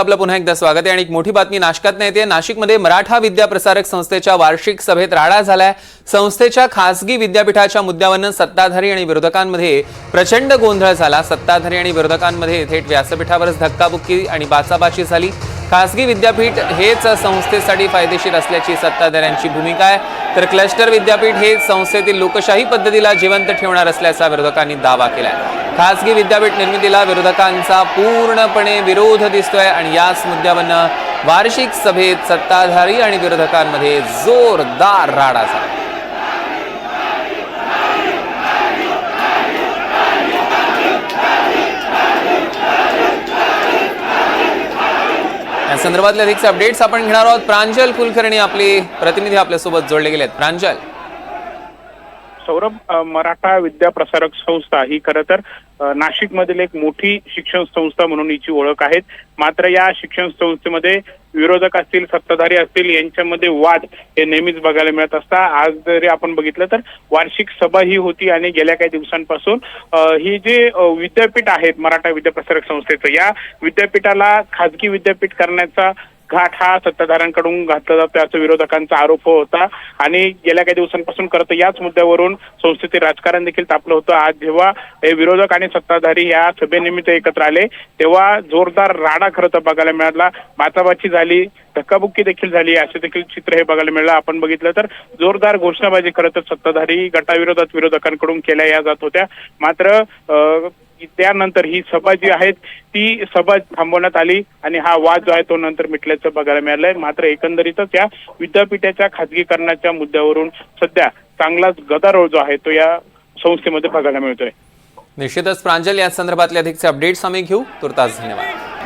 आपलं पुन्हा एकदा स्वागत आहे आणि एक मोठी बातमी नाशिकतून येते। नाशिकमध्ये मराठा विद्या प्रसारक संस्थेच्या वार्षिक सभेत राडा झालाय। संस्थेच्या खासगी विद्यापीठाच्या मुद्द्यावरून सत्ताधारी आणि विरोधकांमध्ये प्रचंड गोंधळ झाला। सत्ताधारी आणि विरोधकांमध्ये थेट व्यासपीठावरच धक्काबुक्की आणि बाचाबाची झाली। खासगी विद्यापीठ हेच संस्थेसाठी फायदेशीर असल्याची सत्ताधाऱ्यांची भूमिका आहे, तर क्लस्टर विद्यापीठ हे संस्थेतील लोकशाही पद्धतीला जिवंत ठेवणार असल्याचा विरोधकांनी दावा केलाय। खासगी विद्यापीठ निर्मितीला विरोधकांचा पूर्णपणे विरोध दिसतोय आणि याच मुद्द्यावरून वार्षिक सभेत सत्ताधारी आणि विरोधकांमध्ये जोरदार राडा झाला। या संदर्भातले अधिकचे अपडेट्स आपण घेणार आहोत। प्रांजल कुलकर्णी आपले प्रतिनिधी आपल्यासोबत जोडले गेलेत। प्रांजल, सौरभ, मराठा विद्या प्रसारक संस्था ही खरं तर नाशिक मधील एक मोठी शिक्षण संस्था म्हणून हिची ओळख आहे। मात्र या शिक्षण संस्थेमध्ये विरोधक असतील, सत्ताधारी असतील, यांच्यामध्ये वाद हे नेहमीच बघायला मिळत असतात। आज जरी आपण बघितलं तर वार्षिक सभा ही होती आणि गेल्या काही दिवसांपासून ही जे विद्यापीठ आहेत मराठा विद्या प्रसारक संस्थेचं, या विद्यापीठाला खाजगी विद्यापीठ करण्याचा घाट हा सत्ताधाऱ्यांकडून घातला जातो असा विरोधकांचा आरोप होता आणि गेल्या काही दिवसांपासून करत याच मुद्द्यावरून संस्थेचे राजकारण देखील तापलं होतं। आज जेव्हा विरोधक आणि सत्ताधारी या सभेनिमित्त एकत्र आले तेव्हा जोरदार राडा खरं तर बघायला मिळाला। बाचाबाची झाली, धक्काबुक्की देखील झाली, असे देखील चित्र हे बघायला मिळालं। आपण बघितलं तर जोरदार घोषणाबाजी खरं तर सत्ताधारी गटाविरोधात विरोधकांकडून केल्या जात होत्या। मात्र त्यानंतर ही सभा जी आहे ती सभा थांबवण्यात आली आणि हा वाद जो आहे तो नंतर मिटल्याचं बघायला मिळालंय। मात्र एकंदरीतच या विद्यापीठाच्या खाजगीकरणाच्या मुद्द्यावरून सध्या चांगलाच गदारोळ जो आहे तो या संस्थेमध्ये बघायला मिळतोय। निश्चितच प्रांजल, या संदर्भातले अधिकचे अपडेट्स आम्ही घेऊ। तुर्तास धन्यवाद।